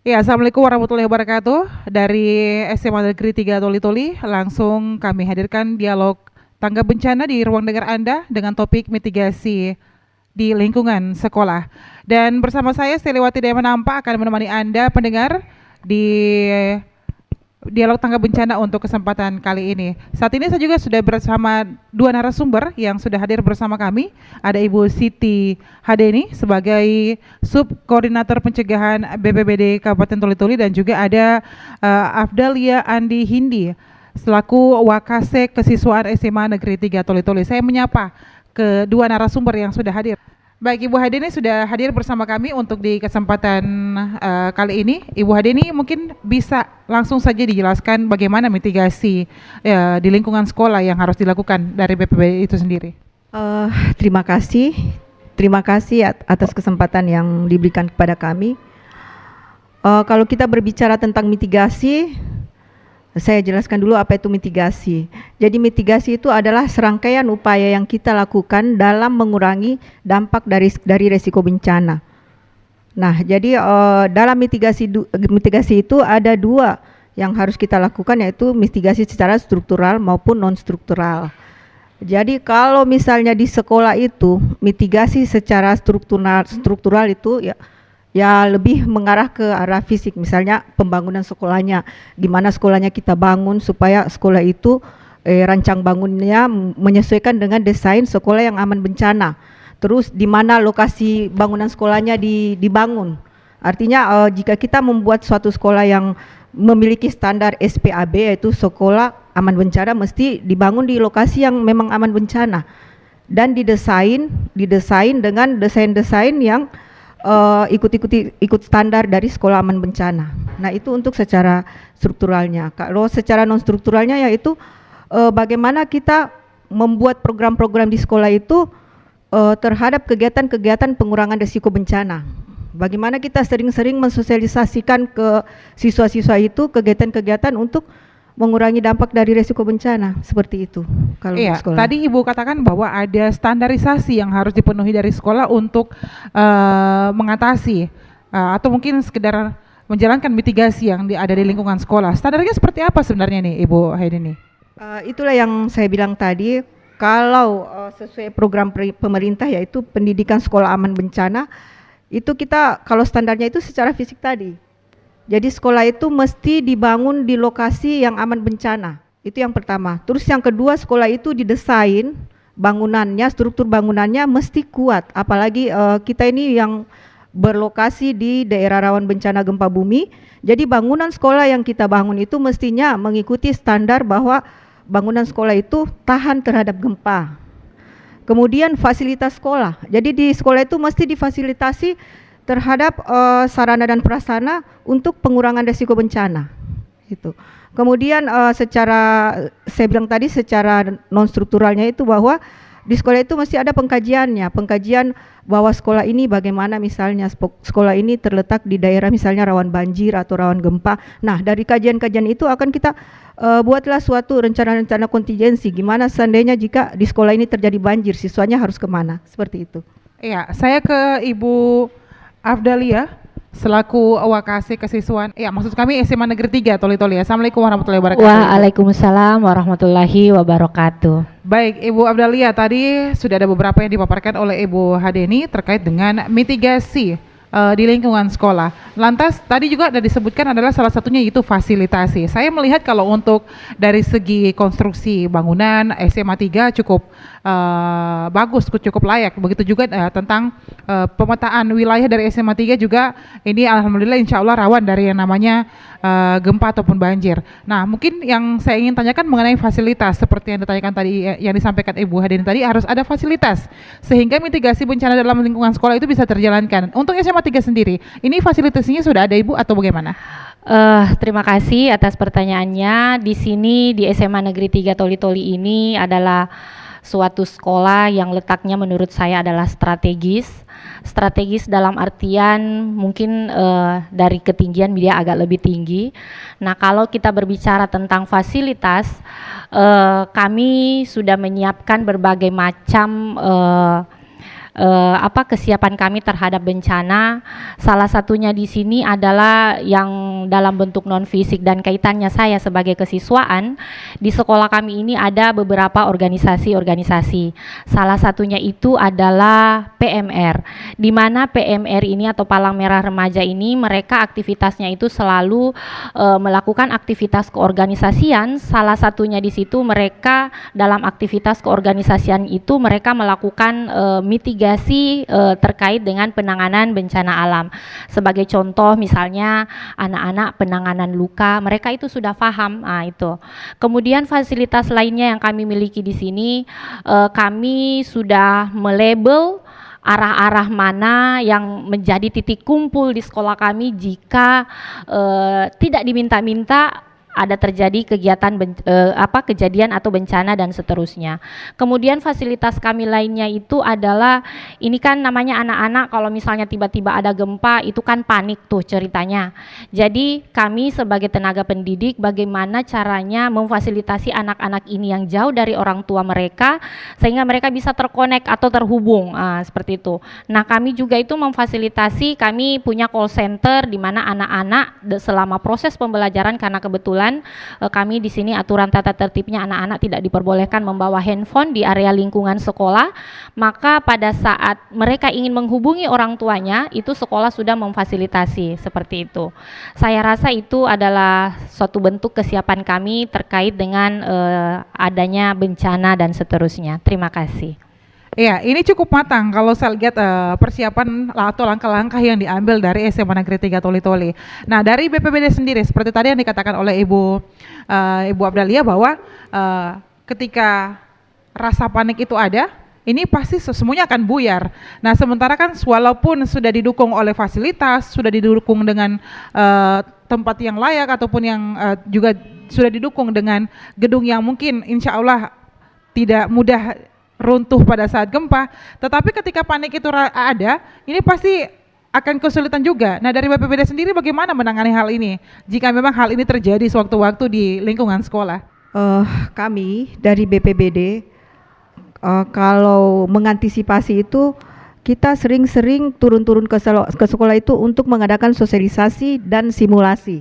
Ya, Assalamualaikum warahmatullahi wabarakatuh. Dari SMA Negeri 3 Toli-Toli, langsung kami hadirkan dialog tanggap bencana di ruang dengar Anda dengan topik mitigasi di lingkungan sekolah. Dan bersama saya, Steliwati Dayamanampa akan menemani Anda pendengar di dialog tanggap bencana untuk kesempatan kali ini. Saat ini saya juga sudah bersama dua narasumber yang sudah hadir bersama kami. Ada Ibu Siti Hadeni sebagai Subkoordinator Pencegahan BPBD Kabupaten Toli-Toli dan juga ada Afdalia Andi Hindi selaku Wakasek Kesiswaan SMA Negeri 3 Toli-Toli. Saya menyapa kedua narasumber yang sudah hadir. Baik, Ibu Hadeni sudah hadir bersama kami untuk di kesempatan kali ini. Ibu Hadeni mungkin bisa langsung saja dijelaskan bagaimana mitigasi di lingkungan sekolah yang harus dilakukan dari BPBD itu sendiri. Terima kasih atas kesempatan yang diberikan kepada kami. Kalau kita berbicara tentang mitigasi, saya jelaskan dulu apa itu mitigasi. Jadi mitigasi itu adalah serangkaian upaya yang kita lakukan dalam mengurangi dampak dari resiko bencana. Nah, jadi dalam mitigasi itu ada dua yang harus kita lakukan, yaitu mitigasi secara struktural maupun non struktural. Jadi kalau misalnya di sekolah itu mitigasi secara struktural itu ya lebih mengarah ke arah fisik, misalnya pembangunan sekolahnya, gimana sekolahnya kita bangun supaya sekolah itu rancang bangunnya menyesuaikan dengan desain sekolah yang aman bencana. Terus di mana lokasi bangunan sekolahnya dibangun. Artinya jika kita membuat suatu sekolah yang memiliki standar SPAB, yaitu sekolah aman bencana, mesti dibangun di lokasi yang memang aman bencana dan didesain dengan desain yang ikut standar dari sekolah aman bencana. Nah, itu untuk secara strukturalnya. Kalau secara non strukturalnya yaitu bagaimana kita membuat program-program di sekolah itu terhadap kegiatan-kegiatan pengurangan risiko bencana. Bagaimana kita sering-sering mensosialisasikan ke siswa-siswa itu kegiatan-kegiatan untuk mengurangi dampak dari resiko bencana, seperti itu. Kalau iya, sekolah. tadi Ibu katakan bahwa ada standarisasi yang harus dipenuhi dari sekolah untuk mengatasi atau mungkin sekedar menjalankan mitigasi yang ada di lingkungan sekolah. Standarnya seperti apa sebenarnya nih, Ibu Haidini? Itulah yang saya bilang tadi, kalau sesuai program pemerintah yaitu pendidikan sekolah aman bencana, itu kita kalau standarnya itu secara fisik tadi. Jadi sekolah itu mesti dibangun di lokasi yang aman bencana. Itu yang pertama. Terus yang kedua, sekolah itu didesain bangunannya, struktur bangunannya mesti kuat. Apalagi kita ini yang berlokasi di daerah rawan bencana gempa bumi. Jadi bangunan sekolah yang kita bangun itu mestinya mengikuti standar bahwa bangunan sekolah itu tahan terhadap gempa. Kemudian fasilitas sekolah. Jadi di sekolah itu mesti difasilitasi terhadap sarana dan prasarana untuk pengurangan risiko bencana. Itu. Kemudian saya bilang tadi secara non strukturalnya itu bahwa di sekolah itu mesti ada pengkajiannya, pengkajian bahwa sekolah ini bagaimana, misalnya sekolah ini terletak di daerah misalnya rawan banjir atau rawan gempa. Nah, dari kajian-kajian itu akan kita buatlah suatu rencana-rencana kontingensi, gimana seandainya jika di sekolah ini terjadi banjir, siswanya harus kemana, seperti itu. Iya, saya ke Ibu Afdalia selaku Wakasek Kesiswaan. Ya, maksud kami SMA Negeri 3 Toli-Toli. Assalamualaikum warahmatullahi wabarakatuh. Waalaikumsalam warahmatullahi wabarakatuh. Baik, Ibu Afdalia, tadi sudah ada beberapa yang dipaparkan oleh Ibu Hadeni terkait dengan mitigasi di lingkungan sekolah. Lantas tadi juga ada disebutkan adalah salah satunya yaitu fasilitasi. Saya melihat kalau untuk dari segi konstruksi bangunan SMA 3 cukup bagus, cukup layak. Begitu juga tentang pemetaan wilayah dari SMA 3 juga ini alhamdulillah insya Allah rawan dari yang namanya gempa ataupun banjir. Nah, mungkin yang saya ingin tanyakan mengenai fasilitas seperti yang ditanyakan tadi, yang disampaikan Ibu Hadini tadi, harus ada fasilitas sehingga mitigasi bencana dalam lingkungan sekolah itu bisa terjalankan. Untuk SMA 3 sendiri, ini fasilitasnya sudah ada Ibu atau bagaimana? Terima kasih atas pertanyaannya. Di sini di SMA Negeri 3 Toli-Toli ini adalah suatu sekolah yang letaknya menurut saya adalah strategis dalam artian mungkin dari ketinggian dia agak lebih tinggi. Nah, kalau kita berbicara tentang fasilitas, kami sudah menyiapkan berbagai macam kesiapan kami terhadap bencana. Salah satunya di sini adalah yang dalam bentuk non fisik dan kaitannya saya sebagai kesiswaan. Di sekolah kami ini ada beberapa organisasi-organisasi. Salah satunya itu adalah PMR, di mana PMR ini atau Palang Merah Remaja ini mereka aktivitasnya itu selalu melakukan aktivitas keorganisasian. Salah satunya di situ mereka dalam aktivitas keorganisasian itu mereka melakukan mitigasi terkait dengan penanganan bencana alam. Sebagai contoh misalnya anak-anak penanganan luka, mereka itu sudah paham. Itu. Kemudian fasilitas lainnya yang kami miliki di sini, kami sudah melabel arah-arah mana yang menjadi titik kumpul di sekolah kami jika tidak diminta-minta ada terjadi kegiatan kejadian atau bencana dan seterusnya. Kemudian fasilitas kami lainnya itu adalah, ini kan namanya anak-anak kalau misalnya tiba-tiba ada gempa itu kan panik tuh ceritanya. Jadi kami sebagai tenaga pendidik bagaimana caranya memfasilitasi anak-anak ini yang jauh dari orang tua mereka sehingga mereka bisa terkonek atau terhubung, seperti itu. Nah, kami juga itu memfasilitasi, kami punya call center di mana anak-anak selama proses pembelajaran, karena kebetulan kami di sini aturan tata tertibnya anak-anak tidak diperbolehkan membawa handphone di area lingkungan sekolah, maka pada saat mereka ingin menghubungi orang tuanya itu sekolah sudah memfasilitasi seperti itu. Saya rasa itu adalah suatu bentuk kesiapan kami terkait dengan adanya bencana dan seterusnya. Terima kasih. Iya, ini cukup matang kalau saya lihat persiapan atau langkah-langkah yang diambil dari SMA Negeri 3 Toli-Toli. Nah, dari BPBD sendiri seperti tadi yang dikatakan oleh Ibu Abdalia bahwa ketika rasa panik itu ada, ini pasti semuanya akan buyar. Nah, sementara kan walaupun sudah didukung oleh fasilitas, sudah didukung dengan tempat yang layak ataupun yang juga sudah didukung dengan gedung yang mungkin insya Allah tidak mudah runtuh pada saat gempa, tetapi ketika panik itu ada, ini pasti akan kesulitan juga. Nah, dari BPBD sendiri bagaimana menangani hal ini jika memang hal ini terjadi sewaktu-waktu di lingkungan sekolah? Kami dari BPBD kalau mengantisipasi itu kita sering-sering turun-turun ke sekolah itu untuk mengadakan sosialisasi dan simulasi.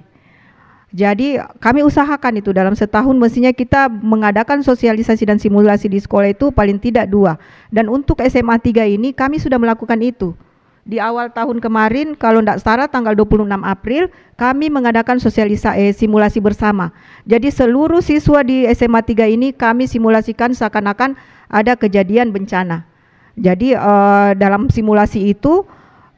Jadi kami usahakan itu dalam setahun mestinya kita mengadakan sosialisasi dan simulasi di sekolah itu paling tidak 2. Dan untuk SMA 3 ini kami sudah melakukan itu. Di awal tahun kemarin kalau tidak salah tanggal 26 April kami mengadakan simulasi bersama. Jadi seluruh siswa di SMA 3 ini kami simulasikan seakan-akan ada kejadian bencana. Jadi dalam simulasi itu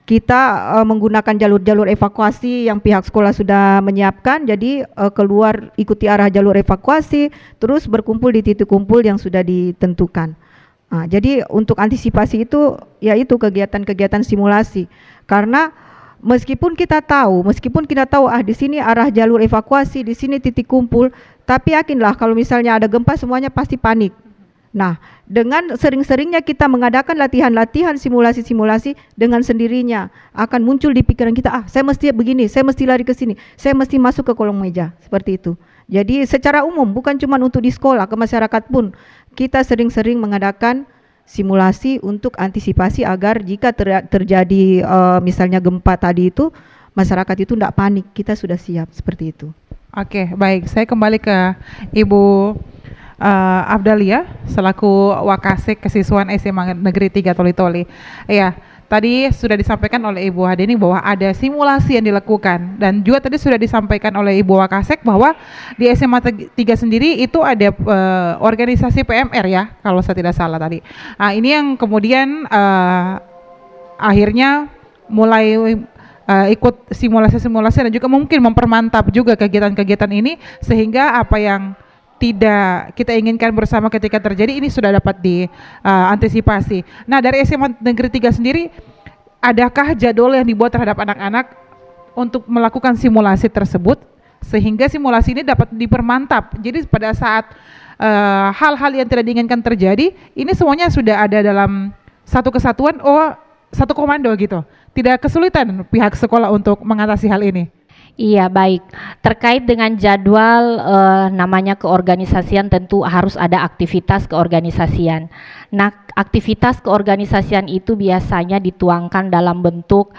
kita menggunakan jalur-jalur evakuasi yang pihak sekolah sudah menyiapkan. Jadi keluar ikuti arah jalur evakuasi, terus berkumpul di titik kumpul yang sudah ditentukan. Jadi untuk antisipasi itu yaitu kegiatan-kegiatan simulasi. Karena meskipun kita tahu di sini arah jalur evakuasi, di sini titik kumpul, tapi yakinlah kalau misalnya ada gempa semuanya pasti panik. Nah, dengan sering-seringnya kita mengadakan latihan-latihan simulasi-simulasi dengan sendirinya akan muncul di pikiran kita, saya mesti begini, saya mesti lari ke sini, saya mesti masuk ke kolong meja, seperti itu. Jadi secara umum bukan cuma untuk di sekolah, ke masyarakat pun kita sering-sering mengadakan simulasi untuk antisipasi agar jika terjadi misalnya gempa tadi itu masyarakat itu tidak panik, kita sudah siap seperti itu. Oke, baik. Saya kembali ke Ibu Abdalia selaku Wakasek Kesiswaan SMA Negeri 3 Toli-Toli. Ya, tadi sudah disampaikan oleh Ibu Hadeni bahwa ada simulasi yang dilakukan dan juga tadi sudah disampaikan oleh Ibu Wakasek bahwa di SMA 3 sendiri itu ada organisasi PMR ya, kalau saya tidak salah tadi. Nah, ini yang kemudian akhirnya mulai ikut simulasi-simulasi dan juga mungkin mempermantap juga kegiatan-kegiatan ini sehingga apa yang tidak kita inginkan bersama ketika terjadi ini sudah dapat diantisipasi. Nah, dari SMA Negeri 3 sendiri adakah jadwal yang dibuat terhadap anak-anak untuk melakukan simulasi tersebut sehingga simulasi ini dapat dipermantap. Jadi pada saat hal-hal yang tidak diinginkan terjadi, ini semuanya sudah ada dalam satu kesatuan, satu komando gitu. Tidak kesulitan pihak sekolah untuk mengatasi hal ini. Iya, baik. Terkait dengan jadwal namanya keorganisasian, tentu harus ada aktivitas keorganisasian. Nah, aktivitas keorganisasian itu biasanya dituangkan dalam bentuk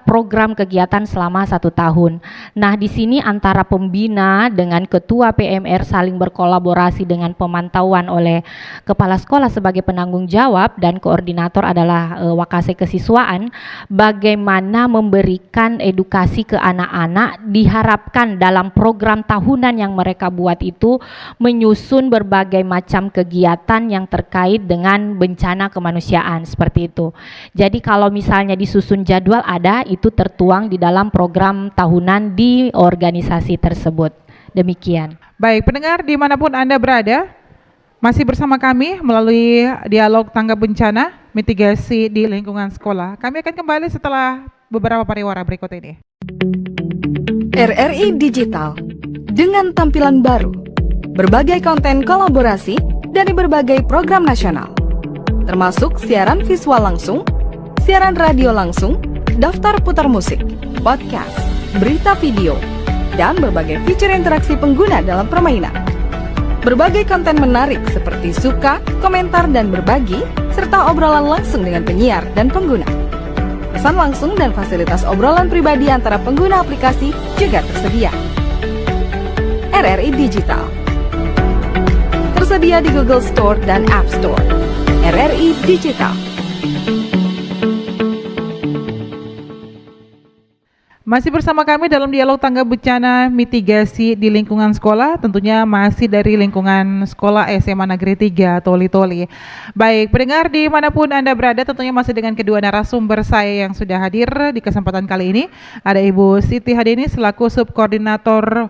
program kegiatan selama 1 tahun. Nah, di sini antara pembina dengan ketua PMR saling berkolaborasi dengan pemantauan oleh kepala sekolah sebagai penanggung jawab, dan koordinator adalah Wakase Kesiswaan, bagaimana memberikan edukasi ke anak-anak. Diharapkan dalam program tahunan yang mereka buat itu menyusun berbagai macam kegiatan yang terkait dengan bencana kemanusiaan, seperti itu. Jadi kalau misalnya disusun jadwal ada, itu tertuang di dalam program tahunan di organisasi tersebut. Demikian. Baik, pendengar dimanapun Anda berada, masih bersama kami melalui dialog tanggap bencana mitigasi di lingkungan sekolah. Kami akan kembali setelah beberapa pariwara berikut ini. RRI Digital dengan tampilan baru, berbagai konten kolaborasi dari berbagai program nasional, termasuk siaran visual langsung, siaran radio langsung, daftar putar musik, podcast, berita video, dan berbagai fitur interaksi pengguna dalam permainan. Berbagai konten menarik seperti suka, komentar, dan berbagi, serta obrolan langsung dengan penyiar dan pengguna. Pesan langsung dan fasilitas obrolan pribadi antara pengguna aplikasi juga tersedia. RRI Digital tersedia di Google Store dan App Store. RRI Digital. Masih bersama kami dalam dialog tanggap bencana mitigasi di lingkungan sekolah, tentunya masih dari lingkungan sekolah SMA Negeri 3 Toli-Toli. Baik, pendengar dimanapun Anda berada, tentunya masih dengan kedua narasumber saya yang sudah hadir di kesempatan kali ini. Ada Ibu Siti Hadini selaku Subkoordinator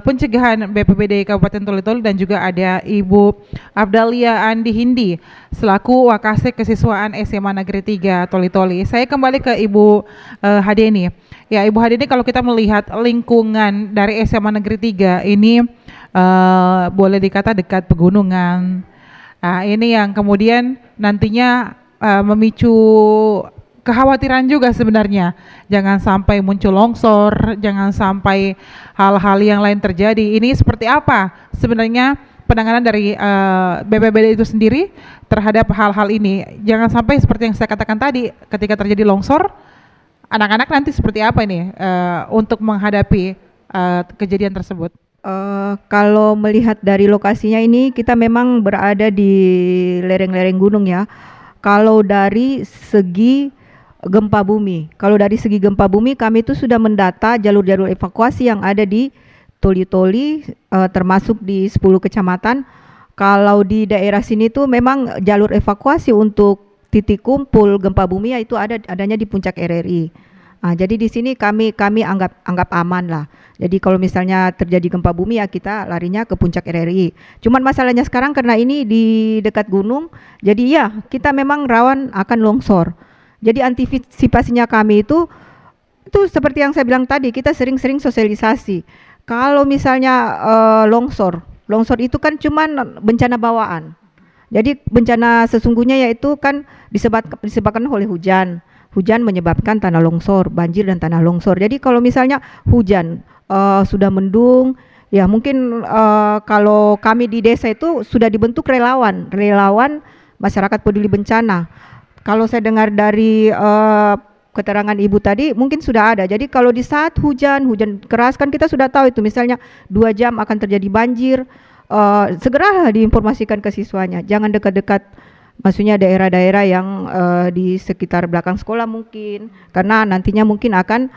Pencegahan BPBD Kabupaten Toli-Toli, dan juga ada Ibu Abdalia Andi Hindi selaku Wakase Kesiswaan SMA Negeri 3 Toli-Toli. Saya kembali ke Ibu Hadini. Ya, Ibu Hadini, kalau kita melihat lingkungan dari SMA Negeri 3 ini boleh dikata dekat pegunungan. Nah, ini yang kemudian nantinya memicu kekhawatiran juga sebenarnya. Jangan sampai muncul longsor, jangan sampai hal-hal yang lain terjadi. Ini seperti apa sebenarnya penanganan dari BPBD itu sendiri terhadap hal-hal ini? Jangan sampai seperti yang saya katakan tadi, ketika terjadi longsor, anak-anak nanti seperti apa ini untuk menghadapi kejadian tersebut? Kalau melihat dari lokasinya ini, kita memang berada di lereng-lereng gunung ya. Kalau dari segi gempa bumi, kami itu sudah mendata jalur-jalur evakuasi yang ada di Toli-Toli, termasuk di 10 kecamatan. Kalau di daerah sini tuh memang jalur evakuasi untuk titik kumpul gempa bumi ya itu adanya di puncak RRI. Jadi di sini kami anggap aman lah. Jadi kalau misalnya terjadi gempa bumi ya kita larinya ke puncak RRI. Cuman masalahnya sekarang karena ini di dekat gunung, jadi ya kita memang rawan akan longsor. Jadi antisipasinya kami itu seperti yang saya bilang tadi, kita sering-sering sosialisasi. Kalau misalnya longsor itu kan cuman bencana bawaan. Jadi bencana sesungguhnya yaitu kan disebabkan oleh hujan. Hujan menyebabkan tanah longsor, banjir dan tanah longsor. Jadi kalau misalnya hujan sudah mendung, ya mungkin kalau kami di desa itu sudah dibentuk relawan masyarakat peduli bencana. Kalau saya dengar dari keterangan Ibu tadi mungkin sudah ada. Jadi kalau di saat hujan keras kan kita sudah tahu itu misalnya 2 jam akan terjadi banjir, segeralah diinformasikan ke siswanya. Jangan dekat-dekat, maksudnya daerah-daerah yang di sekitar belakang sekolah mungkin, karena nantinya mungkin akan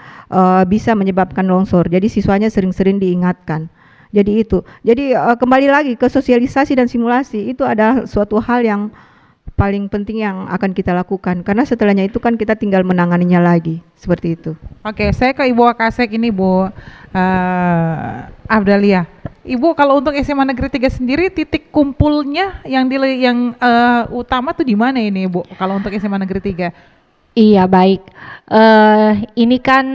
bisa menyebabkan longsor. Jadi siswanya sering-sering diingatkan. Jadi itu. Jadi kembali lagi ke sosialisasi dan simulasi itu adalah suatu hal yang paling penting yang akan kita lakukan, karena setelahnya itu kan kita tinggal menanganinya lagi, seperti itu. Oke, saya ke Ibu Wakasek ini, Bu Abdalia. Ibu, kalau untuk SMA Negeri 3 sendiri titik kumpulnya yang utama tuh di mana ini, Bu? Kalau untuk SMA Negeri 3? Iya, baik. Ini kan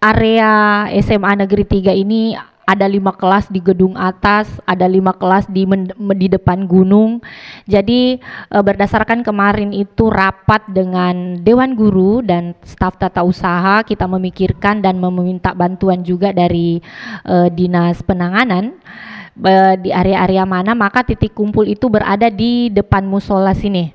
area SMA Negeri 3 ini ada 5 kelas di gedung atas, ada 5 kelas di depan gunung. Jadi berdasarkan kemarin itu rapat dengan Dewan Guru dan staf tata usaha, kita memikirkan dan meminta bantuan juga dari Dinas Penanganan di area-area mana, maka titik kumpul itu berada di depan musola sini,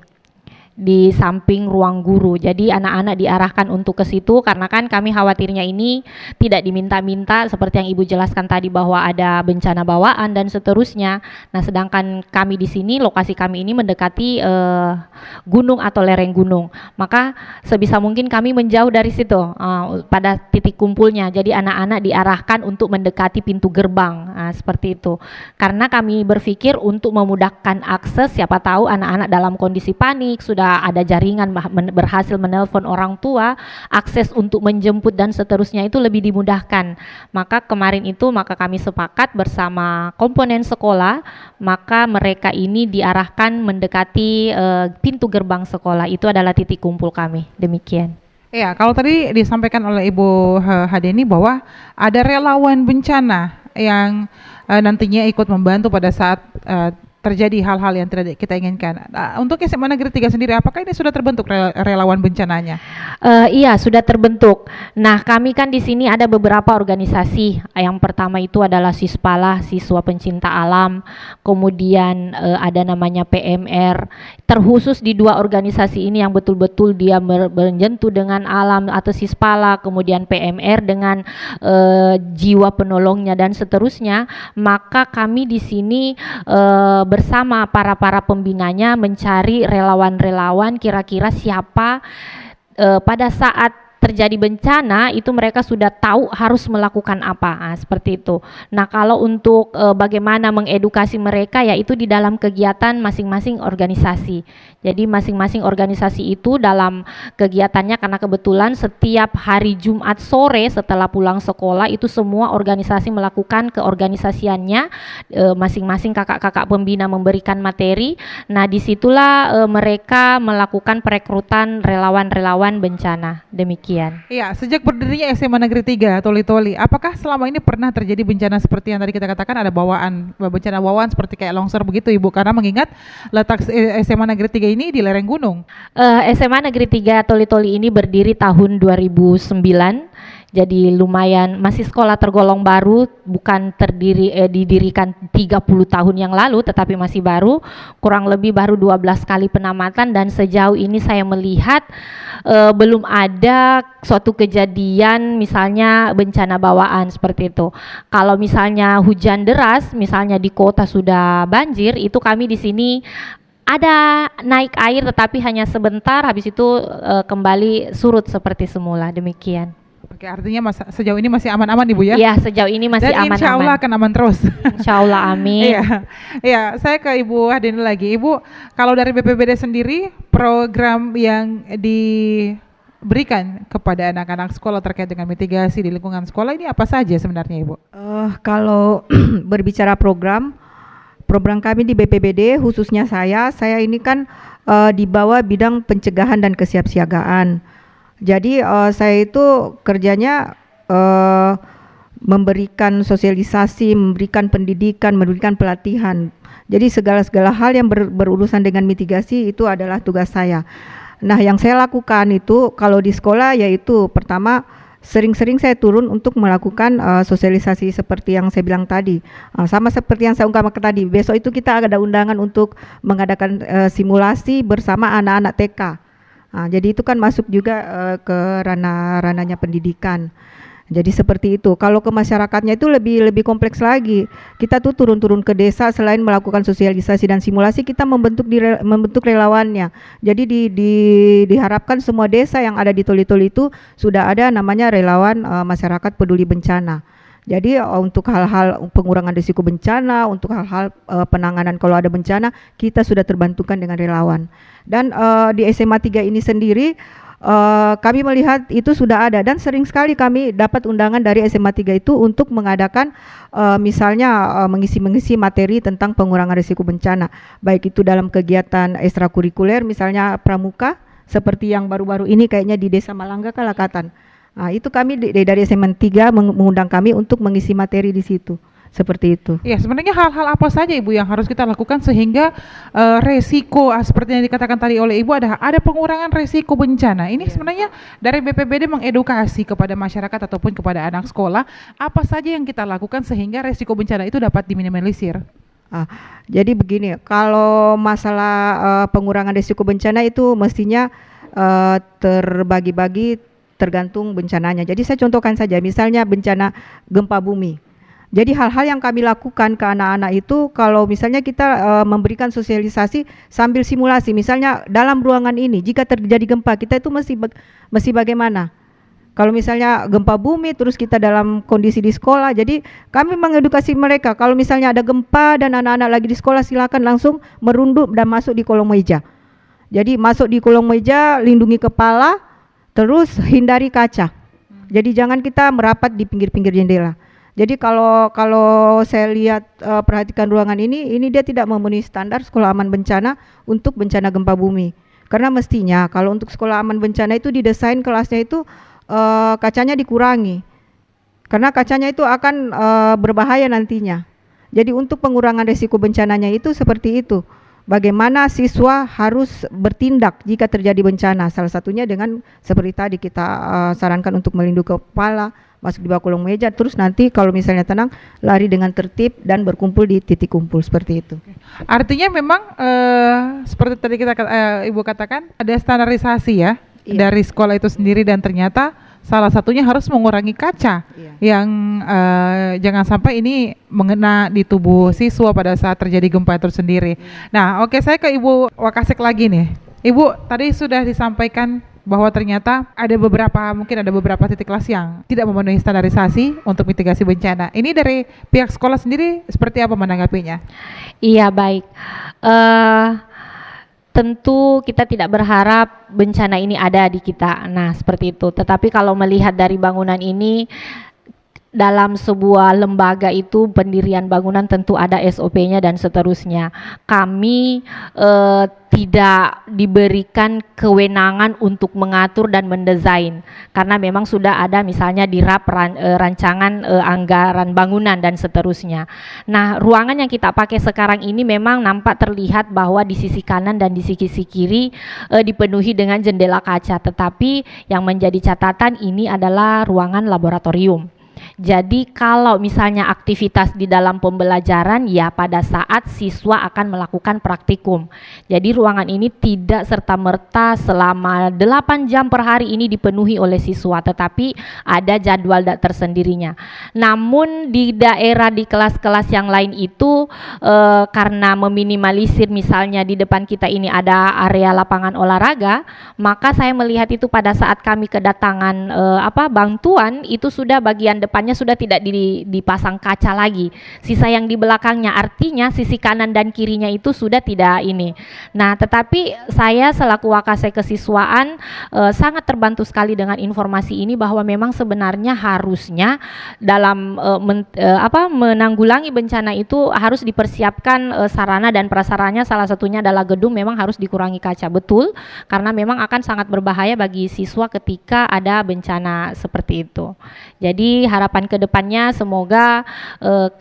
di samping ruang guru. Jadi anak-anak diarahkan untuk ke situ karena kan kami khawatirnya ini tidak diminta-minta seperti yang Ibu jelaskan tadi bahwa ada bencana bawaan dan seterusnya. Nah, sedangkan kami di sini, lokasi kami ini mendekati gunung atau lereng gunung. Maka sebisa mungkin kami menjauh dari situ pada titik kumpulnya. Jadi anak-anak diarahkan untuk mendekati pintu gerbang, seperti itu. Karena kami berpikir untuk memudahkan akses, siapa tahu anak-anak dalam kondisi panik, sudah ada jaringan berhasil menelpon orang tua, akses untuk menjemput dan seterusnya itu lebih dimudahkan. Maka kemarin itu kami sepakat bersama komponen sekolah, maka mereka ini diarahkan mendekati pintu gerbang sekolah. Itu adalah titik kumpul kami. Demikian. Ya, kalau tadi disampaikan oleh Ibu Hadeni bahwa ada relawan bencana yang nantinya ikut membantu pada saat terjadi hal-hal yang tidak kita inginkan. Untuk SMA Negeri 3 sendiri, apakah ini sudah terbentuk relawan bencananya? Iya, sudah terbentuk. Nah, kami kan di sini ada beberapa organisasi. Yang pertama itu adalah Sispala, Siswa Pencinta Alam. Kemudian ada namanya PMR. Terkhusus di 2 organisasi ini yang betul-betul dia menyentuh dengan alam, atau Sispala, kemudian PMR dengan jiwa penolongnya dan seterusnya. Maka kami di sini bersama para pembinanya mencari relawan-relawan, kira-kira siapa pada saat terjadi bencana itu mereka sudah tahu harus melakukan apa, seperti itu. Nah, kalau untuk bagaimana mengedukasi mereka, yaitu di dalam kegiatan masing-masing organisasi. Jadi masing-masing organisasi itu dalam kegiatannya, karena kebetulan setiap hari Jumat sore setelah pulang sekolah itu semua organisasi melakukan keorganisasiannya, masing-masing kakak-kakak pembina memberikan materi. Nah, disitulah mereka melakukan perekrutan relawan-relawan bencana. Demikian. Iya, sejak berdirinya SMA Negeri 3 Toli-Toli, apakah selama ini pernah terjadi bencana seperti yang tadi kita katakan, ada bencana bawaan seperti kayak longsor begitu, Ibu? Karena mengingat letak SMA Negeri 3 ini di lereng gunung. SMA Negeri 3 Toli-Toli ini berdiri tahun 2009. Jadi lumayan, masih sekolah tergolong baru, bukan didirikan 30 tahun yang lalu, tetapi masih baru, kurang lebih baru 12 kali penamatan, dan sejauh ini saya melihat belum ada suatu kejadian misalnya bencana bawaan seperti itu. Kalau misalnya hujan deras, misalnya di kota sudah banjir, itu kami di sini ada naik air tetapi hanya sebentar, habis itu kembali surut seperti semula. Demikian. Oke, artinya sejauh ini masih aman-aman, Ibu ya? Iya, sejauh ini masih aman-aman. Dan insya Allah akan aman terus. Insya Allah, amin. Iya, saya ke Ibu Hadeni lagi. Ibu, kalau dari BPBD sendiri, program yang diberikan kepada anak-anak sekolah terkait dengan mitigasi di lingkungan sekolah ini apa saja sebenarnya, Ibu? Kalau berbicara program kami di BPBD, khususnya saya ini kan di bawah bidang pencegahan dan kesiapsiagaan. Jadi saya itu kerjanya memberikan sosialisasi, memberikan pendidikan, memberikan pelatihan. Jadi segala hal yang berurusan dengan mitigasi itu adalah tugas saya. Nah, yang saya lakukan itu kalau di sekolah yaitu pertama, sering-sering saya turun untuk melakukan sosialisasi seperti yang saya bilang tadi. Sama seperti yang saya ungkapkan tadi, besok itu kita ada undangan untuk mengadakan simulasi bersama anak-anak TK. Jadi itu kan masuk juga ke ranahnya pendidikan. Jadi seperti itu. Kalau ke masyarakatnya itu lebih kompleks lagi. Kita tuh turun ke desa, selain melakukan sosialisasi dan simulasi, kita membentuk relawannya. Jadi diharapkan semua desa yang ada di Toli-Toli itu sudah ada namanya relawan masyarakat peduli bencana. Jadi untuk hal-hal pengurangan risiko bencana, untuk hal-hal penanganan kalau ada bencana, kita sudah terbantukan dengan relawan. Dan di SMA 3 ini sendiri kami melihat itu sudah ada, dan sering sekali kami dapat undangan dari SMA 3 itu untuk mengadakan misalnya mengisi materi tentang pengurangan risiko bencana, baik itu dalam kegiatan ekstrakurikuler misalnya pramuka seperti yang baru-baru ini kayaknya di Desa Malangga Kalakatan. Nah, itu kami dari SMA 3 mengundang kami untuk mengisi materi di situ. Seperti itu. Ya, sebenarnya hal-hal apa saja Ibu yang harus kita lakukan sehingga resiko seperti yang dikatakan tadi oleh Ibu ada pengurangan resiko bencana. Ini sebenarnya dari BPBD mengedukasi kepada masyarakat ataupun kepada anak sekolah apa saja yang kita lakukan sehingga resiko bencana itu dapat diminimalisir. Jadi begini, kalau masalah pengurangan risiko bencana itu mestinya terbagi-bagi tergantung bencananya. Jadi saya contohkan saja, misalnya bencana gempa bumi. Jadi hal-hal yang kami lakukan ke anak-anak itu kalau misalnya kita memberikan sosialisasi sambil simulasi, misalnya dalam ruangan ini jika terjadi gempa kita itu mesti bagaimana? Kalau misalnya gempa bumi terus kita dalam kondisi di sekolah, jadi kami mengedukasi mereka kalau misalnya ada gempa dan anak-anak lagi di sekolah silakan langsung merunduk dan masuk di kolong meja. Jadi masuk di kolong meja, lindungi kepala, terus hindari kaca. Jadi jangan kita merapat di pinggir-pinggir jendela. Jadi kalau saya lihat perhatikan ruangan ini dia tidak memenuhi standar sekolah aman bencana untuk bencana gempa bumi. Karena mestinya kalau untuk sekolah aman bencana itu didesain kelasnya itu kacanya dikurangi. Karena kacanya itu akan berbahaya nantinya. Jadi untuk pengurangan risiko bencananya itu seperti itu. Bagaimana siswa harus bertindak jika terjadi bencana. Salah satunya dengan seperti tadi kita sarankan untuk melindungi kepala, masuk di bawah kolong meja, terus nanti kalau misalnya tenang lari dengan tertib dan berkumpul di titik kumpul seperti itu. Artinya memang seperti tadi Ibu katakan ada standarisasi ya dari sekolah itu sendiri dan ternyata salah satunya harus mengurangi kaca yang jangan sampai ini mengena di tubuh siswa pada saat terjadi gempa itu sendiri. Nah, oke, saya ke Ibu Wakasek lagi nih. Ibu tadi sudah disampaikan bahwa ternyata mungkin ada beberapa titik kelas yang tidak memenuhi standarisasi untuk mitigasi bencana. Ini dari pihak sekolah sendiri seperti apa menanggapinya? Iya, baik. Tentu kita tidak berharap bencana ini ada di kita. Nah, seperti itu. Tetapi kalau melihat dari bangunan ini, dalam sebuah lembaga itu pendirian bangunan tentu ada SOP-nya dan seterusnya. Kami tidak diberikan kewenangan untuk mengatur dan mendesain karena memang sudah ada misalnya di rancangan anggaran bangunan dan seterusnya. Nah, ruangan yang kita pakai sekarang ini memang nampak terlihat bahwa di sisi kanan dan di sisi kiri dipenuhi dengan jendela kaca, tetapi yang menjadi catatan ini adalah ruangan laboratorium. Jadi kalau misalnya aktivitas di dalam pembelajaran ya pada saat siswa akan melakukan praktikum. Jadi ruangan ini tidak serta-merta selama 8 jam per hari ini dipenuhi oleh siswa, tetapi ada jadwal tersendirinya. Namun di daerah di kelas-kelas yang lain itu karena meminimalisir misalnya di depan kita ini ada area lapangan olahraga, maka saya melihat itu pada saat kami kedatangan bantuan itu sudah bagian depannya sudah tidak dipasang kaca lagi. Sisa yang di belakangnya artinya sisi kanan dan kirinya itu sudah tidak ini. Nah, tetapi saya selaku Wakasek Kesiswaan sangat terbantu sekali dengan informasi ini bahwa memang sebenarnya harusnya dalam menanggulangi bencana itu harus dipersiapkan sarana dan prasarannya, salah satunya adalah gedung memang harus dikurangi kaca, betul, karena memang akan sangat berbahaya bagi siswa ketika ada bencana seperti itu. Jadi harapan kedepannya semoga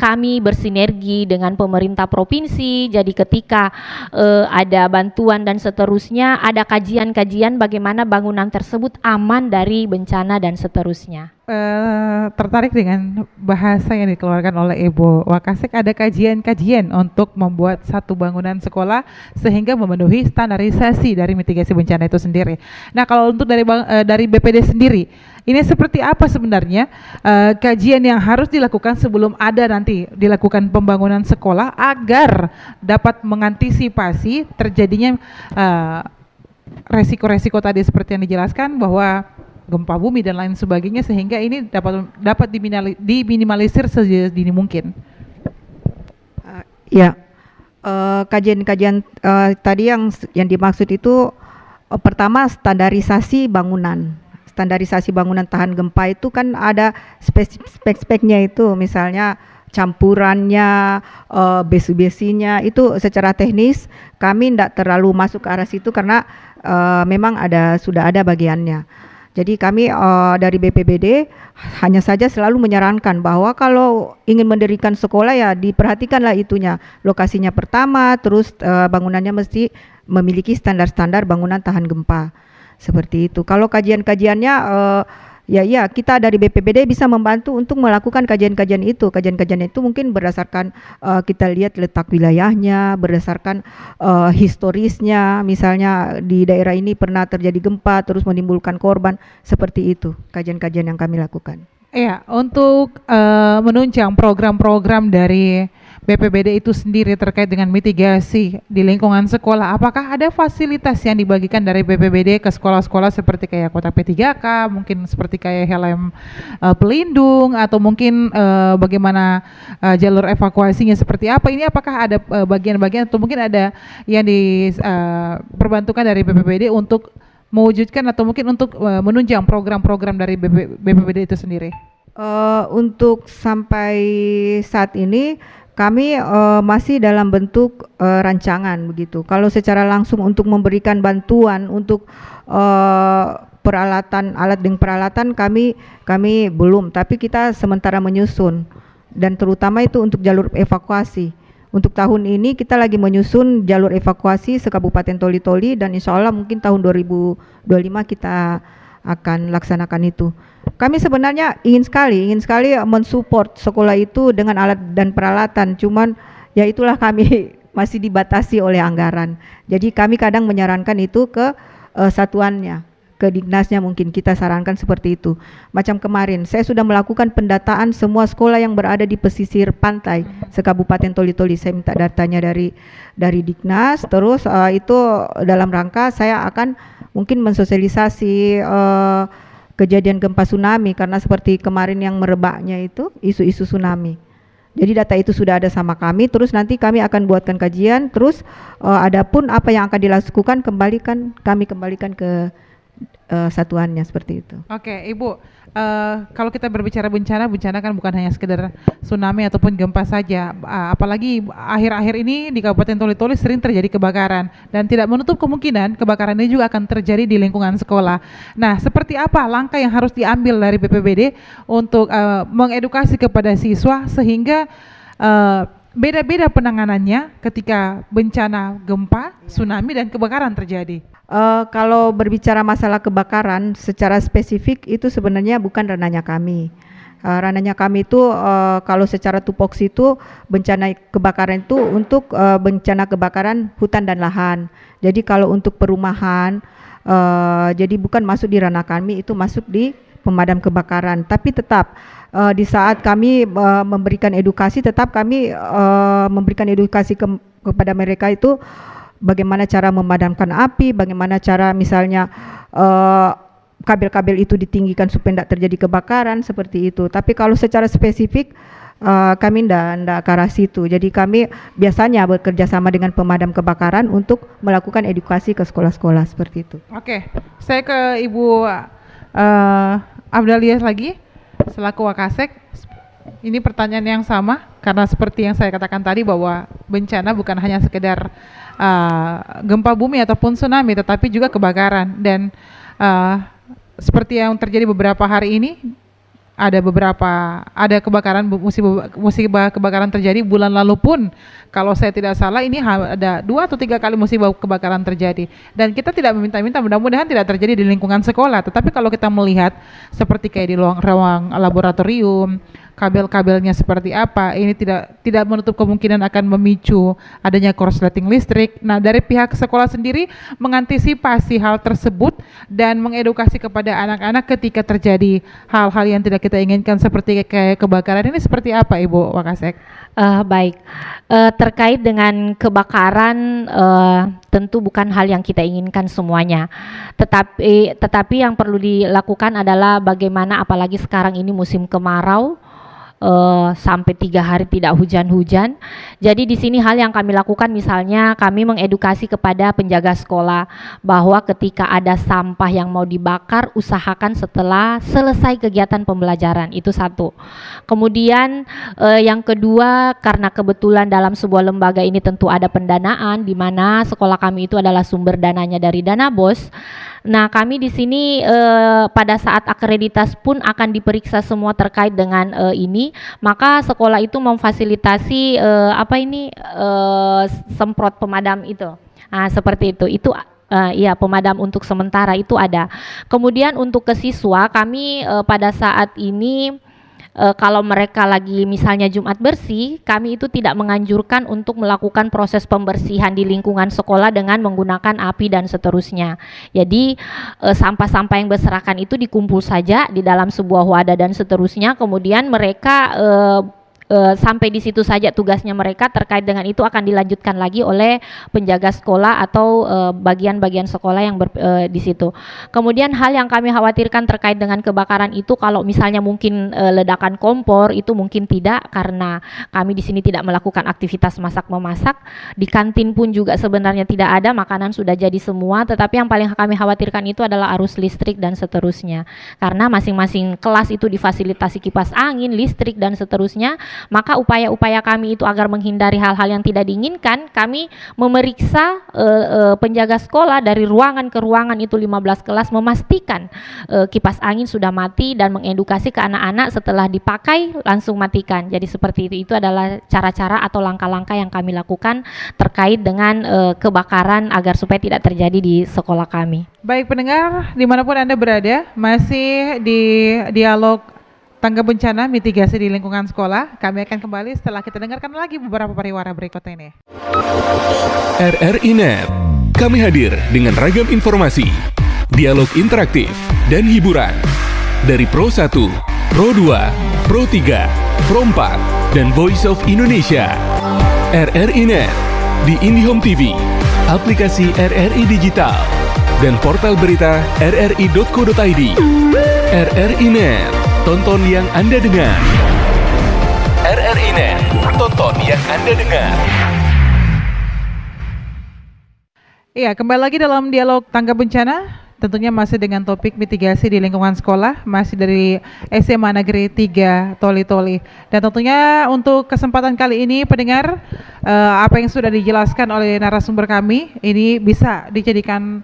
kami bersinergi dengan pemerintah provinsi. Jadi ketika ada bantuan dan seterusnya, ada kajian-kajian bagaimana bangunan tersebut aman dari bencana dan seterusnya. Tertarik dengan bahasa yang dikeluarkan oleh Ibu Wakasek, ada kajian-kajian untuk membuat satu bangunan sekolah sehingga memenuhi standarisasi dari mitigasi bencana itu sendiri. Nah, kalau untuk dari BPD sendiri, ini seperti apa sebenarnya kajian yang harus dilakukan sebelum ada nanti dilakukan pembangunan sekolah agar dapat mengantisipasi terjadinya resiko-resiko tadi seperti yang dijelaskan bahwa gempa bumi dan lain sebagainya, sehingga ini dapat diminimalisir sedini mungkin. Kajian-kajian tadi yang dimaksud itu pertama standarisasi bangunan. Standarisasi bangunan tahan gempa itu kan ada spek-speknya itu, misalnya campurannya, besi-besinya itu secara teknis kami tidak terlalu masuk ke arah situ karena memang sudah ada bagiannya. Jadi kami dari BPBD hanya saja selalu menyarankan bahwa kalau ingin mendirikan sekolah ya diperhatikanlah itunya, lokasinya pertama, terus bangunannya mesti memiliki standar-standar bangunan tahan gempa. Seperti itu. Kalau kajian-kajiannya ya kita dari BPBD bisa membantu untuk melakukan kajian-kajian itu. Kajian-kajian itu mungkin berdasarkan kita lihat letak wilayahnya, berdasarkan historisnya, misalnya di daerah ini pernah terjadi gempa terus menimbulkan korban, seperti itu kajian-kajian yang kami lakukan. Iya, untuk menunjang program-program dari BPBD itu sendiri terkait dengan mitigasi di lingkungan sekolah, apakah ada fasilitas yang dibagikan dari BPBD ke sekolah-sekolah seperti kayak kotak P3K, mungkin seperti kayak helm pelindung, atau mungkin bagaimana jalur evakuasinya seperti apa? Ini apakah ada bagian-bagian atau mungkin ada yang diperbantukan dari BPBD untuk mewujudkan atau mungkin untuk menunjang program-program dari BPBD itu sendiri? Untuk sampai saat ini kami masih dalam bentuk rancangan begitu. Kalau secara langsung untuk memberikan bantuan untuk peralatan, alat dan peralatan kami belum, tapi kita sementara menyusun, dan terutama itu untuk jalur evakuasi. Untuk tahun ini kita lagi menyusun jalur evakuasi se-Kabupaten Toli-Toli, dan insya Allah mungkin tahun 2025 kita akan laksanakan itu. Kami sebenarnya ingin sekali mensupport sekolah itu dengan alat dan peralatan, cuman ya itulah kami masih dibatasi oleh anggaran. Jadi kami kadang menyarankan itu ke satuannya, ke Dignasnya, mungkin kita sarankan seperti itu. Macam kemarin saya sudah melakukan pendataan semua sekolah yang berada di pesisir pantai se-Kabupaten Toli-Toli. Saya minta datanya dari Dignas, terus itu dalam rangka saya akan mungkin mensosialisasi kejadian gempa tsunami, karena seperti kemarin yang merebaknya itu isu-isu tsunami. Jadi data itu sudah ada sama kami, terus nanti kami akan buatkan kajian, terus adapun apa yang akan dilakukan kami kembalikan ke satuannya, seperti itu. Oke, Ibu, kalau kita berbicara bencana kan bukan hanya sekedar tsunami ataupun gempa saja, apalagi akhir-akhir ini di Kabupaten Toli-Toli sering terjadi kebakaran, dan tidak menutup kemungkinan kebakaran ini juga akan terjadi di lingkungan sekolah. Nah, seperti apa langkah yang harus diambil dari BPBD untuk mengedukasi kepada siswa sehingga beda-beda penanganannya ketika bencana gempa, tsunami, dan kebakaran terjadi? Kalau berbicara masalah kebakaran secara spesifik itu sebenarnya bukan ranahnya kami. Ranahnya kami itu kalau secara tupoksi itu bencana kebakaran itu untuk bencana kebakaran hutan dan lahan. Jadi kalau untuk perumahan jadi bukan masuk di ranah kami, itu masuk di pemadam kebakaran. Tapi tetap di saat kami memberikan edukasi, tetap kami memberikan edukasi kepada mereka itu bagaimana cara memadamkan api, bagaimana cara misalnya kabel-kabel itu ditinggikan supaya tidak terjadi kebakaran, seperti itu. Tapi kalau secara spesifik kami tidak ke arah situ. Jadi kami biasanya bekerja sama dengan pemadam kebakaran untuk melakukan edukasi ke sekolah-sekolah, seperti itu. Oke, saya ke Ibu Abdaliah lagi selaku Wakasek. Ini pertanyaan yang sama, karena seperti yang saya katakan tadi bahwa bencana bukan hanya sekedar gempa bumi ataupun tsunami, tetapi juga kebakaran. Dan seperti yang terjadi beberapa hari ini, ada kebakaran, musibah kebakaran terjadi bulan lalu pun, kalau saya tidak salah ini ada 2 atau 3 kali musibah kebakaran terjadi, dan kita tidak meminta-minta, mudah-mudahan tidak terjadi di lingkungan sekolah. Tetapi kalau kita melihat seperti kayak di ruang laboratorium, kabel-kabelnya seperti apa, ini tidak menutup kemungkinan akan memicu adanya korsleting listrik. Nah, dari pihak sekolah sendiri mengantisipasi hal tersebut dan mengedukasi kepada anak-anak ketika terjadi hal-hal yang tidak kita inginkan seperti kayak kebakaran ini, seperti apa, Ibu Wakasek? Baik, terkait dengan kebakaran tentu bukan hal yang kita inginkan semuanya, tetapi yang perlu dilakukan adalah bagaimana, apalagi sekarang ini musim kemarau, sampai 3 hari tidak hujan-hujan. Jadi di sini hal yang kami lakukan, misalnya kami mengedukasi kepada penjaga sekolah bahwa ketika ada sampah yang mau dibakar, usahakan setelah selesai kegiatan pembelajaran. Itu satu. Kemudian yang kedua, karena kebetulan dalam sebuah lembaga ini tentu ada pendanaan, di mana sekolah kami itu adalah sumber dananya dari dana BOS. Nah, kami di sini pada saat akreditas pun akan diperiksa semua terkait dengan ini, maka sekolah itu memfasilitasi semprot pemadam itu. Nah, seperti itu. Itu ya, pemadam untuk sementara itu ada. Kemudian untuk ke siswa, kami pada saat ini kalau mereka lagi misalnya Jumat bersih, kami itu tidak menganjurkan untuk melakukan proses pembersihan di lingkungan sekolah dengan menggunakan api dan seterusnya. Jadi sampah-sampah yang berserakan itu dikumpul saja di dalam sebuah wadah dan seterusnya, kemudian mereka sampai di situ saja tugasnya mereka. Terkait dengan itu akan dilanjutkan lagi oleh penjaga sekolah atau bagian-bagian sekolah yang di situ. Kemudian hal yang kami khawatirkan terkait dengan kebakaran itu, kalau misalnya mungkin ledakan kompor itu mungkin tidak, karena kami di sini tidak melakukan aktivitas masak-memasak. Di kantin pun juga sebenarnya tidak ada, makanan sudah jadi semua, tetapi yang paling kami khawatirkan itu adalah arus listrik dan seterusnya. Karena masing-masing kelas itu difasilitasi kipas angin, listrik dan seterusnya. Maka upaya-upaya kami itu agar menghindari hal-hal yang tidak diinginkan, kami memeriksa penjaga sekolah dari ruangan ke ruangan itu 15 kelas, memastikan kipas angin sudah mati dan mengedukasi ke anak-anak setelah dipakai langsung matikan. Jadi seperti itu. Itu adalah cara-cara atau langkah-langkah yang kami lakukan terkait dengan kebakaran agar supaya tidak terjadi di sekolah kami. Baik pendengar, dimanapun Anda berada, masih di dialog tangga bencana mitigasi di lingkungan sekolah. Kami akan kembali setelah kita dengarkan lagi beberapa pariwara berikut ini. RRI Net, kami hadir dengan ragam informasi, dialog interaktif, dan hiburan. Dari Pro 1, Pro 2, Pro 3, Pro 4, dan Voice of Indonesia. RRI Net, di IndiHome TV, aplikasi RRI Digital, dan portal berita rri.co.id. RRI Net, tonton yang Anda dengar. RRI Net, tonton yang Anda dengar. Iya, kembali lagi dalam dialog tangga bencana. Tentunya masih dengan topik mitigasi di lingkungan sekolah, masih dari SMA Negeri 3 Toli-Toli. Dan tentunya untuk kesempatan kali ini pendengar, apa yang sudah dijelaskan oleh narasumber kami ini bisa dijadikan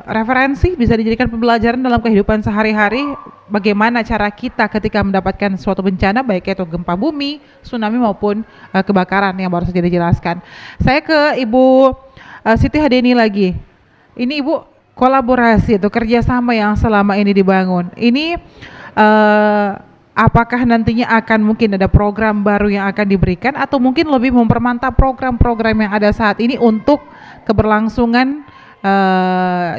referensi, bisa dijadikan pembelajaran dalam kehidupan sehari-hari, bagaimana cara kita ketika mendapatkan suatu bencana, baik itu gempa bumi, tsunami maupun kebakaran yang baru saja dijelaskan. Saya ke Ibu Siti Hadeni lagi. Ini Ibu, kolaborasi atau kerjasama yang selama ini dibangun, ini apakah nantinya akan mungkin ada program baru yang akan diberikan, atau mungkin lebih mempermantap program-program yang ada saat ini untuk keberlangsungan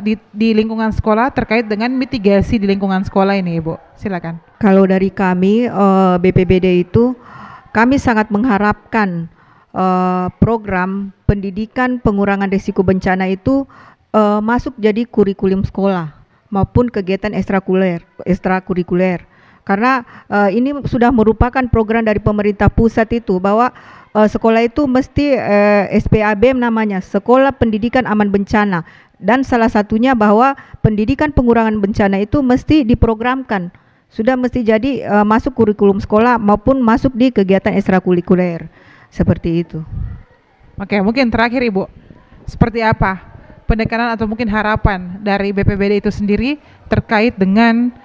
di lingkungan sekolah terkait dengan mitigasi di lingkungan sekolah ini, Ibu? Silakan. Kalau dari kami BPBD itu, kami sangat mengharapkan program pendidikan pengurangan risiko bencana itu masuk jadi kurikulum sekolah maupun kegiatan ekstrakurikuler. Karena ini sudah merupakan program dari pemerintah pusat itu, bahwa sekolah itu mesti SPAB namanya, Sekolah Pendidikan Aman Bencana, dan salah satunya bahwa pendidikan pengurangan bencana itu mesti diprogramkan, sudah mesti jadi masuk kurikulum sekolah maupun masuk di kegiatan ekstrakurikuler, seperti itu. Oke, mungkin terakhir Ibu, seperti apa pendekatan atau mungkin harapan dari BPBD itu sendiri terkait dengan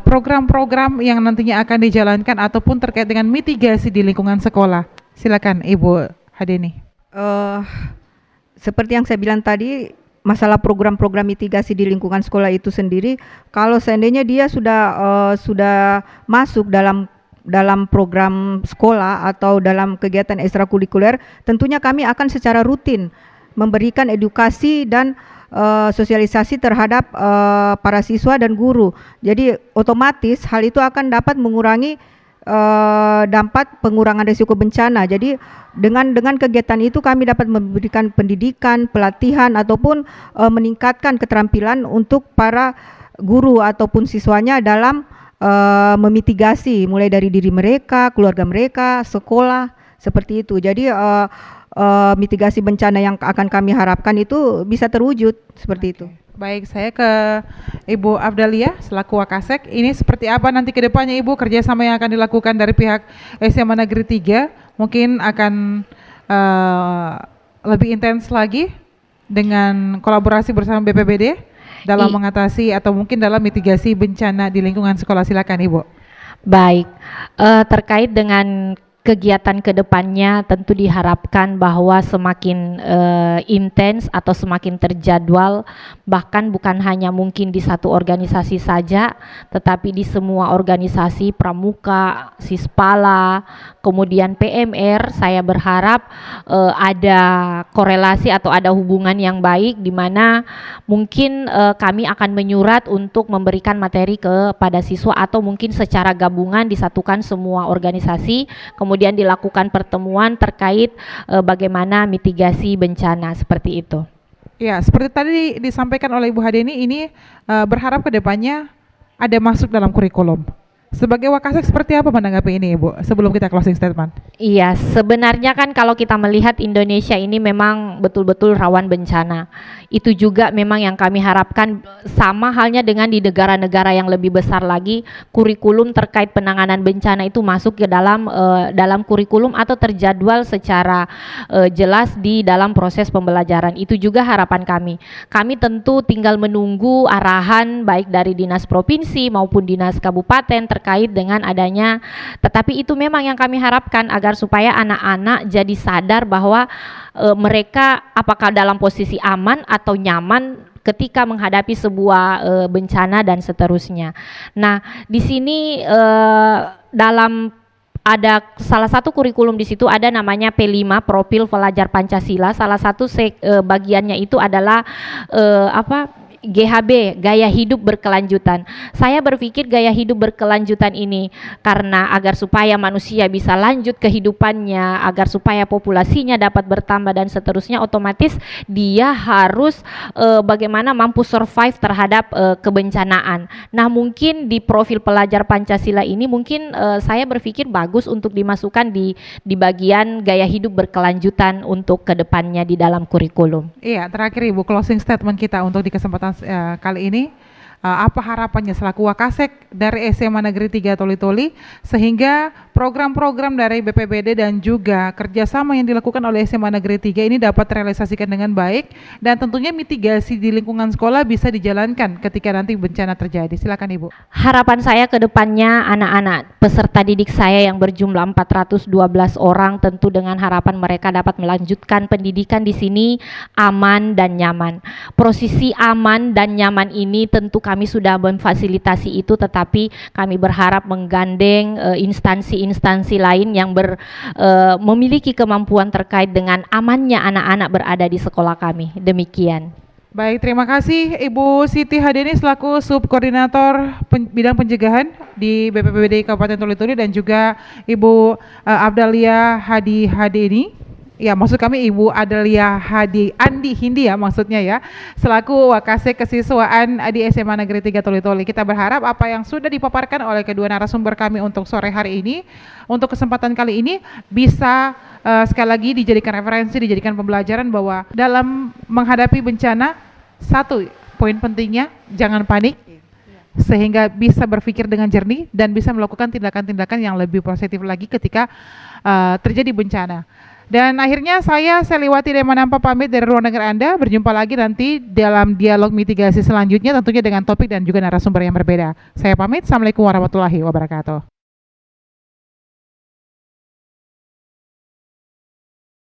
program-program yang nantinya akan dijalankan ataupun terkait dengan mitigasi di lingkungan sekolah? Silakan Ibu Hadeni. Seperti yang saya bilang tadi, masalah program-program mitigasi di lingkungan sekolah itu sendiri, kalau seandainya dia sudah masuk dalam program sekolah atau dalam kegiatan ekstrakurikuler, tentunya kami akan secara rutin memberikan edukasi dan sosialisasi terhadap para siswa dan guru. Jadi otomatis hal itu akan dapat mengurangi dampak pengurangan risiko bencana. Jadi dengan kegiatan itu kami dapat memberikan pendidikan, pelatihan ataupun meningkatkan keterampilan untuk para guru ataupun siswanya dalam memitigasi, mulai dari diri mereka, keluarga mereka, sekolah, seperti itu. Jadi mitigasi bencana yang akan kami harapkan itu bisa terwujud seperti itu. Baik, saya ke Ibu Afdalia selaku Wakasek. Ini seperti apa nanti ke depannya Ibu kerjasama yang akan dilakukan dari pihak SMA Negeri 3? Mungkin akan lebih intens lagi dengan kolaborasi bersama BPBD? dalam mengatasi atau mungkin dalam mitigasi bencana di lingkungan sekolah. Silakan Ibu. Baik, terkait dengan kegiatan kedepannya tentu diharapkan bahwa semakin intens atau semakin terjadwal, bahkan bukan hanya mungkin di satu organisasi saja, tetapi di semua organisasi pramuka, Sispala, kemudian PMR. Saya berharap ada korelasi atau ada hubungan yang baik, di mana mungkin kami akan menyurat untuk memberikan materi kepada siswa, atau mungkin secara gabungan disatukan semua organisasi, kemudian dilakukan pertemuan terkait bagaimana mitigasi bencana, seperti itu. Ya, seperti tadi disampaikan oleh Ibu Hadeni, ini berharap ke depannya ada masuk dalam kurikulum. Sebagai Wakasek seperti apa menanggapi ini Ibu sebelum kita closing statement? Iya, sebenarnya kan kalau kita melihat Indonesia ini memang betul-betul rawan bencana. Itu juga memang yang kami harapkan, sama halnya dengan di negara-negara yang lebih besar lagi, kurikulum terkait penanganan bencana itu masuk ke dalam kurikulum atau terjadwal secara jelas di dalam proses pembelajaran. Itu juga harapan kami. Kami tentu tinggal menunggu arahan baik dari dinas provinsi maupun dinas kabupaten terkait dengan adanya, tetapi itu memang yang kami harapkan agar supaya anak-anak jadi sadar bahwa mereka apakah dalam posisi aman atau nyaman ketika menghadapi sebuah bencana dan seterusnya. Nah, di sini dalam ada salah satu kurikulum di situ ada namanya P5, Profil Pelajar Pancasila. Salah satu bagiannya itu adalah GHB, gaya hidup berkelanjutan. Saya berpikir gaya hidup berkelanjutan ini karena agar supaya manusia bisa lanjut kehidupannya, agar supaya populasinya dapat bertambah dan seterusnya, otomatis dia harus bagaimana mampu survive terhadap kebencanaan. Nah, mungkin di profil pelajar Pancasila ini mungkin saya berpikir bagus untuk dimasukkan di bagian gaya hidup berkelanjutan untuk kedepannya di dalam kurikulum. Iya, terakhir Ibu, closing statement kita untuk di kesempatan kali ini, apa harapannya selaku Wakasek dari SMA Negeri 3 Toli-Toli sehingga program-program dari BPBD dan juga kerjasama yang dilakukan oleh SMA Negeri 3 ini dapat terrealisasikan dengan baik dan tentunya mitigasi di lingkungan sekolah bisa dijalankan ketika nanti bencana terjadi. Silakan Ibu. Harapan saya ke depannya anak-anak peserta didik saya yang berjumlah 412 orang, tentu dengan harapan mereka dapat melanjutkan pendidikan di sini aman dan nyaman. Posisi aman dan nyaman ini tentu kami sudah memfasilitasi itu, tetapi kami berharap menggandeng instansi-instansi lain yang memiliki kemampuan terkait dengan amannya anak-anak berada di sekolah kami. Demikian. Baik, terima kasih Ibu Siti Hadeni selaku Subkoordinator Bidang Pencegahan di BPBD Kabupaten Toli-Toli dan juga Ibu Abdalia Hadeni. Ya, maksud kami Ibu Adelia Andi Hindi ya maksudnya ya, selaku Wakasek Kesiswaan di SMA Negeri 3 Toli-Toli. Kita berharap apa yang sudah dipaparkan oleh kedua narasumber kami untuk sore hari ini, untuk kesempatan kali ini bisa sekali lagi dijadikan referensi, dijadikan pembelajaran bahwa dalam menghadapi bencana, satu poin pentingnya jangan panik, sehingga bisa berpikir dengan jernih dan bisa melakukan tindakan-tindakan yang lebih positif lagi ketika terjadi bencana. Dan akhirnya saya Seliwati Demanampa pamit dari ruang dengar Anda. Berjumpa lagi nanti dalam dialog mitigasi selanjutnya tentunya dengan topik dan juga narasumber yang berbeda. Saya pamit. Assalamualaikum warahmatullahi wabarakatuh.